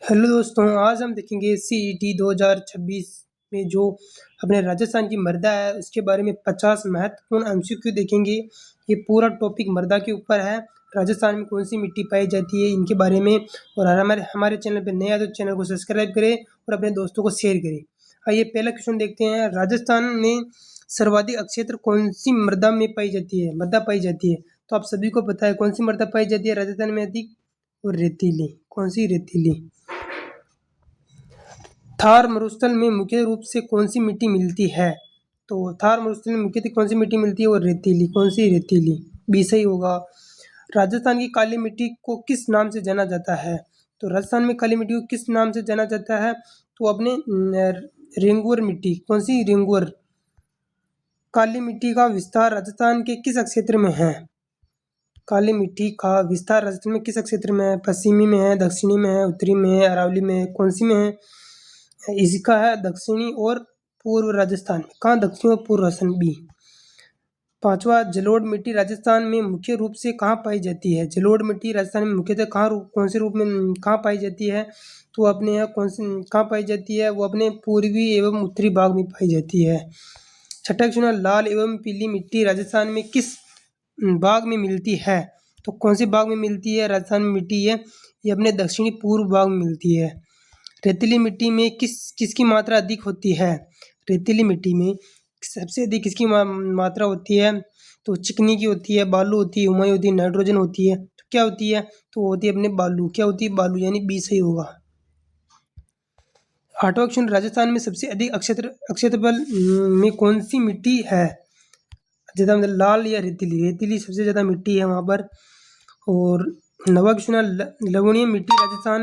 Hello दोस्तों, आज हम देखेंगे सीईटी 2026 में जो अपने राजस्थान की मृदा है उसके बारे में 50 महत्वपूर्ण एमसीक्यू देखेंगे। ये पूरा टॉपिक मृदा के ऊपर है। राजस्थान में कौन सी मिट्टी पाई जाती है इनके बारे में। और हमारे हमारे चैनल पे नया तो चैनल को सब्सक्राइब करें और अपने दोस्तों को शेयर करें। आइए पहला क्वेश्चन देखते हैं। राजस्थान में सर्वाधिक अक्षेत्र कौन सी मृदा में पाई जाती है? मृदा पाई जाती है तो आप सभी को पता है कौन सी मृदा पाई जाती है राजस्थान में अधिक। और रेतीली। कौन सी? रेतीली। थार मरुस्थल में मुख्य रूप से कौन सी मिट्टी मिलती है? तो थार मरुस्थल में मुख्यतः कौन सी मिट्टी मिलती है? और रेतीली। कौन सी? रेतीली। बी सही होगा। राजस्थान की काली मिट्टी को किस नाम से जाना जाता है? तो राजस्थान में काली मिट्टी को किस नाम से जाना जाता है? तो अपने रेंगुर मिट्टी। कौन सी? रेंगुर। काली मिट्टी का विस्तार राजस्थान के किस क्षेत्र में है? काली मिट्टी का विस्तार राजस्थान में किस क्षेत्र में है? पश्चिमी में है, दक्षिणी में है, उत्तरी में है, अरावली में है? कौन सी में है? इसका है दक्षिणी और पूर्व राजस्थान। कहाँ? दक्षिण और पूर्व राजस्थान। बी। पांचवा, जलोढ़ मिट्टी राजस्थान में मुख्य रूप से कहाँ पाई जाती है? जलोढ़ मिट्टी राजस्थान में मुख्यतः कौन से रूप में कहाँ पाई जाती है? तो अपने यहाँ कौन से कहाँ पाई जाती है? वो अपने पूर्वी एवं उत्तरी भाग में पाई जाती है। छठा क्वेश्चन, लाल एवं पीली मिट्टी राजस्थान में किस भाग में मिलती है? तो कौन से भाग में मिलती है राजस्थान में मिट्टी है? ये अपने दक्षिणी पूर्व भाग में मिलती है। रेतीली मिट्टी में किसकी मात्रा अधिक होती है? रेतीली मिट्टी में सबसे अधिक किसकी मात्रा होती है? तो चिकनी की होती है, बालू होती है, हुमायूं होती है, नाइट्रोजन होती है। तो क्या होती है? तो वो होती है अपने बालू। क्या होती है? बालू। यानी बी सही होगा। आठवां क्वेश्चन, राजस्थान में सबसे अधिक अक्षेत्रफल में कौन सी मिट्टी है? ज्यादा मतलब लाल या रेतीली? रेतीली सबसे ज्यादा मिट्टी है वहां पर। और नवा क्वेश्चन है, लवणीय मिट्टी राजस्थान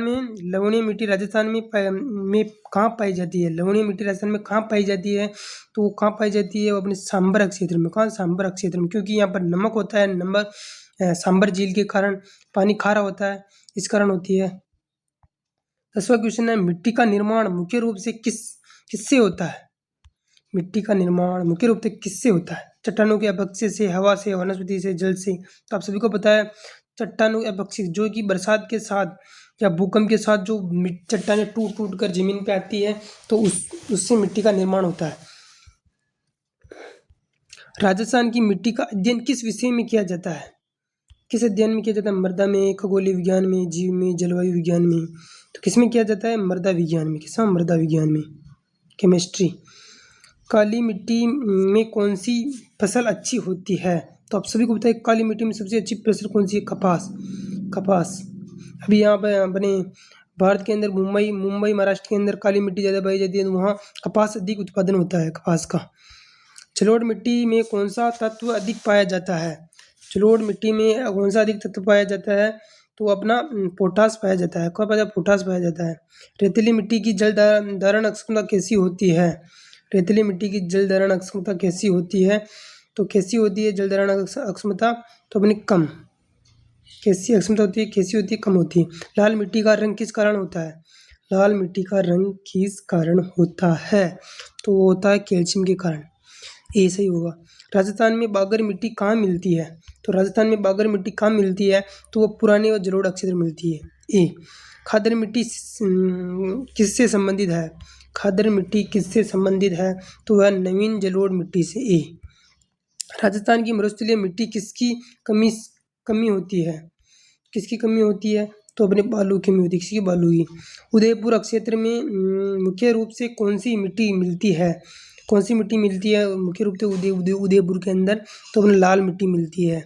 में कहाँ पाई जाती है? लवणीय मिट्टी राजस्थान में कहाँ पाई जाती है? तो वो कहाँ पाई जाती है? वो अपने सांबर क्षेत्र में। कहाँ? सांबर क्षेत्र में। क्योंकि यहाँ पर नमक होता है। नमक सांबर झील के कारण पानी खारा होता है, इस कारण होती है। 10वां क्वेश्चन है, मिट्टी का निर्माण मुख्य रूप से किससे होता है? मिट्टी का निर्माण मुख्य रूप से किससे होता है? चट्टानों के अपक्षय से, हवा से, वनस्पति से, जल से। तो आप सभी को पता है चट्टानों के अपक्षय जो कि बरसात के साथ या भूकंप के साथ जो चट्टानें टूट टूट कर जमीन पे आती है तो उससे मिट्टी का निर्माण होता है। राजस्थान की मिट्टी का अध्ययन किस विषय में किया जाता है? किस अध्ययन में किया जाता है? मृदा में, खगोलीय विज्ञान में, जीव में, जलवायु विज्ञान में। तो किस में किया जाता है? मृदा विज्ञान में। किस? मृदा विज्ञान में। केमिस्ट्री। काली मिट्टी में कौन सी फसल अच्छी होती है? तो आप सभी को पता है काली मिट्टी में सबसे अच्छी फसल कौन सी है? कपास। कपास। अभी यहाँ पे अपने भारत के अंदर मुंबई महाराष्ट्र के अंदर काली मिट्टी ज़्यादा पाई जाती है, तो वहाँ कपास अधिक उत्पादन होता है कपास का। जलोढ़ मिट्टी में कौन सा तत्व अधिक पाया जाता है? जलोढ़ मिट्टी में कौन सा अधिक तत्व पाया जाता है? तो अपना पोटास पाया जाता है। कौन पाया? पोटास पाया जाता है। रेतीली मिट्टी की जल धारण क्षमता कैसी होती है? रेतीली मिट्टी की जल धारण क्षमता कैसी होती है? तो कैसी होती है जल धारण क्षमता? तो अपनी कम। कैसी अक्षमता होती है? कैसी होती है? कम होती है। लाल मिट्टी का रंग किस कारण होता है? लाल मिट्टी का रंग किस कारण होता है? तो वो होता है कैल्शियम के कारण। ए सही होगा। राजस्थान में बागर मिट्टी कहाँ मिलती है? तो राजस्थान में बागर मिट्टी कहाँ मिलती है? तो वो पुराने और जलोढ़ क्षेत्र मिलती है। ए। खादर मिट्टी किससे संबंधित है? खादर मिट्टी किससे संबंधित है? तो वह नवीन जलोढ़ मिट्टी से। ए। राजस्थान की मरुस्थलीय मिट्टी किसकी कमी होती है? किसकी कमी होती है? तो अपने बालू की कमी होती है। किसकी? बालू की। उदयपुर क्षेत्र में मुख्य रूप से कौन सी मिट्टी मिलती है? कौन सी मिट्टी मिलती है मुख्य रूप से उदयपुर के अंदर? तो अपने लाल मिट्टी मिलती है।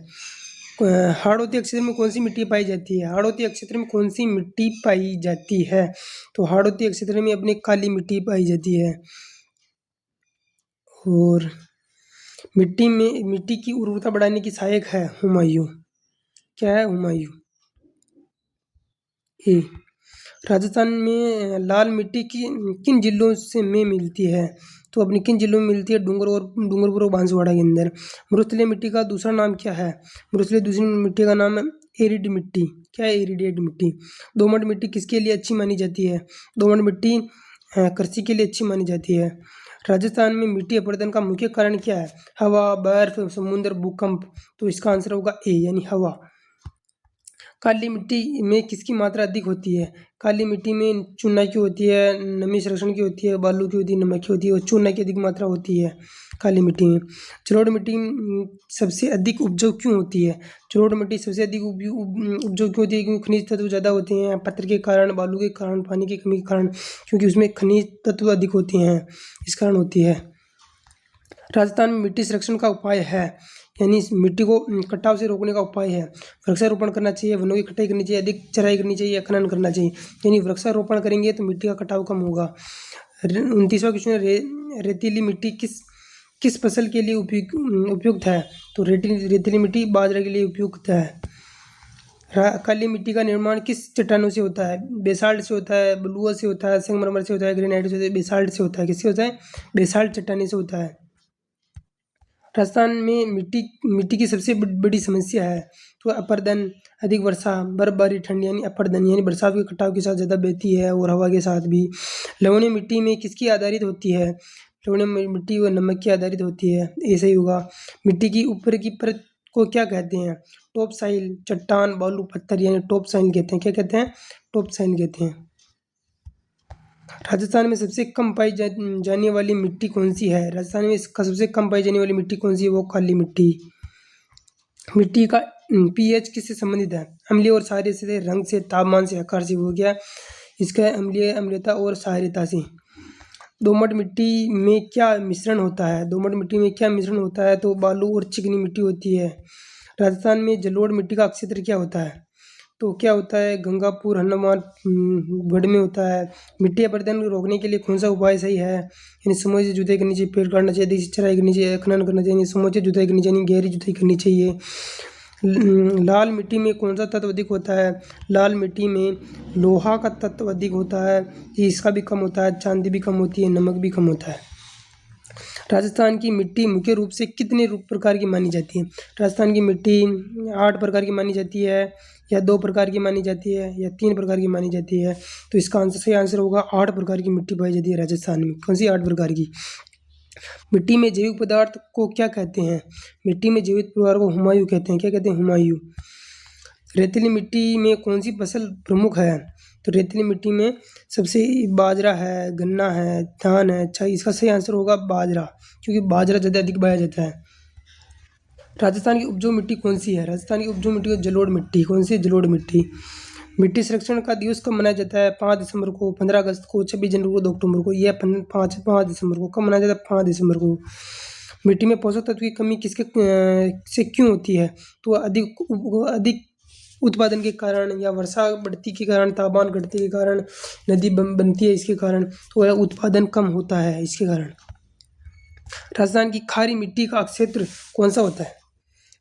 हाड़ौती क्षेत्र में कौन सी मिट्टी पाई जाती है? हाड़ौती क्षेत्र में कौन सी मिट्टी पाई जाती है? तो हाड़ौती क्षेत्र में अपने काली मिट्टी पाई जाती है। और मिट्टी की उर्वरता बढ़ाने की सहायक है हुमायूं। क्या है? हुमायूं। ए। राजस्थान में लाल मिट्टी की किन जिलों से में मिलती है? तो अपनी किन जिलों में मिलती है? डूंगरपुर और बांसवाड़ा के अंदर। मरुस्थलीय मिट्टी का दूसरा नाम क्या है? मरुस्थलीय दूसरी मिट्टी का नाम है एरिड मिट्टी। क्या है? एरिडेट मिट्टी। दोमट मिट्टी किसके लिए अच्छी मानी जाती है? दोमट मिट्टी कृषि के लिए अच्छी मानी जाती है। राजस्थान में मिट्टी अपरदन का मुख्य कारण क्या है? हवा, बर्फ, समुद्र, भूकंप। तो इसका आंसर होगा ए यानी हवा। काली मिट्टी में किसकी मात्रा अधिक होती है? काली मिट्टी में चूना की होती है, नमी संरक्षण की होती है, बालू की होती है, नमक की होती है और चूना की अधिक मात्रा होती है काली मिट्टी में। जलोढ़ मिट्टी सबसे अधिक उपजाऊ क्यों होती है? जलोढ़ मिट्टी सबसे अधिक उपजाऊ क्यों होती है? क्योंकि खनिज तत्व ज़्यादा होते हैं, पत्थर के कारण, बालू के कारण, पानी की कमी के कारण, क्योंकि उसमें खनिज तत्व अधिक होते हैं, इस कारण होती है। राजस्थान में मिट्टी संरक्षण का उपाय है, यानी इस मिट्टी को कटाव से रोकने का उपाय है। वृक्षारोपण करना चाहिए, वनों की कटाई करनी चाहिए, अधिक चराई करनी चाहिए, खनन करना चाहिए। यानी वृक्षारोपण करेंगे तो मिट्टी का कटाव कम होगा। 29वां क्वेश्चन है, रेतीली मिट्टी किस किस फसल के लिए उपयुक्त है? तो रेतीली मिट्टी बाजरा के लिए उपयुक्त है। काली मिट्टी का निर्माण किस चट्टानों से होता है? बेसाल्ट से होता है, बलुआ से होता है, संगमरमर से होता है, ग्रेनाइट से होता है, बेसाल्ट से होता है। किससे होता है? बेसाल्ट चट्टानी से होता है। राजस्थान में मिट्टी की सबसे बड़ी समस्या है तो अपरदन, अधिक वर्षा, बर्फबारी, ठंड, यानी अपरदन यानी बरसात के कटाव के साथ ज़्यादा बहती है और हवा के साथ भी। लवणीय मिट्टी में किसकी आधारित होती है? लवणीय मिट्टी और नमक की आधारित होती है, ऐसा ही होगा। मिट्टी की ऊपर की परत को क्या कहते हैं? टॉप साइल, चट्टान, बालू, पत्थर, यानी टॉप साइल कहते हैं। क्या कहते हैं? टॉप साइल कहते हैं। राजस्थान में सबसे कम पाई जाने वाली मिट्टी कौन सी है? राजस्थान में इसका सबसे कम पाई जाने वाली मिट्टी कौन सी है? वो काली मिट्टी। मिट्टी का पीएच किससे संबंधित है? अम्लीय और क्षारीय से, रंग से, तापमान से, आकार से। हो गया इसका अम्लीय, अम्लता और क्षारीयता से। दोमट मिट्टी में क्या मिश्रण होता है? दोमट मिट्टी में क्या मिश्रण होता है? तो बालू और चिकनी मिट्टी होती है। राजस्थान में जलोढ़ मिट्टी का क्षेत्र क्या होता है? तो क्या होता है? गंगापुर, हनुमान गढ़ में होता है। मिट्टी अपरदन को रोकने के लिए कौन सा उपाय सही है? यानी समूह से जुताई करनी चाहिए, पेड़ काटना चाहिए, अधिक चराई करनी चाहिए, खनन करना चाहिए, समूह से जुताई करनी चाहिए, गहरी जुताई करनी चाहिए। लाल मिट्टी में कौन सा तत्व अधिक होता है? लाल मिट्टी में लोहा का तत्व अधिक होता है, इसका भी कम होता है, चांदी भी कम होती है, नमक भी कम होता है। राजस्थान की मिट्टी मुख्य रूप से कितने प्रकार की मानी जाती है? राजस्थान की मिट्टी 8 प्रकार की मानी जाती है, या 2 प्रकार की मानी जाती है, या 3 प्रकार की मानी जाती है। तो इसका सही आंसर होगा 8 प्रकार की मिट्टी पाई जाती है राजस्थान में। कौन सी 8 प्रकार की? मिट्टी में जैविक पदार्थ को क्या कहते हैं? मिट्टी में जैविक पदार्थ को हुमायूं कहते हैं। क्या कहते हैं? हुमायूं। रेतीली मिट्टी में कौन सी फसल प्रमुख है? तो रेतीली मिट्टी में सबसे बाजरा है, गन्ना है, धान है। अच्छा, इसका सही आंसर होगा बाजरा, क्योंकि बाजरा ज़्यादा अधिक बोया जाता है। राजस्थान की उपजाऊ मिट्टी कौन सी है? राजस्थान की उपजाऊ मिट्टी जलोढ़ मिट्टी। कौन सी? जलोढ़ मिट्टी। मिट्टी संरक्षण का दिवस कब मनाया जाता है? 5 दिसंबर को, 15 अगस्त को, 26 जनवरी को, 2 अक्टूबर को। यह 5 दिसंबर को। कब मनाया जाता है? 5 दिसंबर को। मिट्टी में पोषक तत्व की कमी किसके से क्यों होती है? तो अधिक उत्पादन के कारण, या वर्षा बढ़ती के कारण, तापमान घटने के कारण, नदी बनती है इसके कारण, तो वह उत्पादन कम होता है इसके कारण। राजस्थान की खारी मिट्टी का क्षेत्र कौन सा होता है?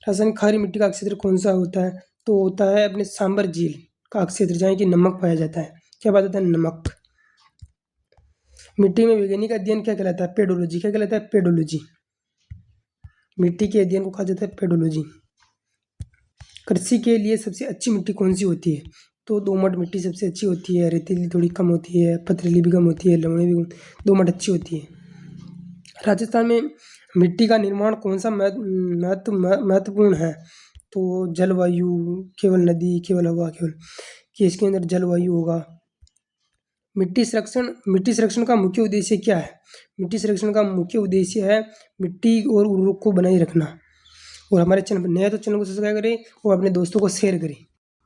राजस्थान की खारी मिट्टी का क्षेत्र कौन सा होता है? तो होता है अपने सांबर झील का क्षेत्र, जहाँ की नमक पाया जाता है। क्या पाया जाता है? नमक। मिट्टी में वैज्ञानिक अध्ययन क्या कहलाता है? पेडोलॉजी। क्या कहलाता है? पेडोलॉजी। मिट्टी के अध्ययन को कहा जाता है पेडोलॉजी। कृषि के लिए सबसे अच्छी मिट्टी कौन सी होती है? तो दोमट मिट्टी सबसे अच्छी होती है, रेतीली थोड़ी कम होती है, पथरीली भी कम होती है, लवणीय भी। दोमट अच्छी होती है। राजस्थान में मिट्टी का निर्माण कौन सा महत्वपूर्ण है? तो जलवायु, केवल नदी, केवल हवा, केवल कि इसके अंदर जलवायु होगा। मिट्टी संरक्षण का मुख्य उद्देश्य क्या है? मिट्टी संरक्षण का मुख्य उद्देश्य है मिट्टी और उर्वरक को बनाए रखना। और हमारे चैनल पर नया तो चैनल को सब्सक्राइब करें और अपने दोस्तों को शेयर करें।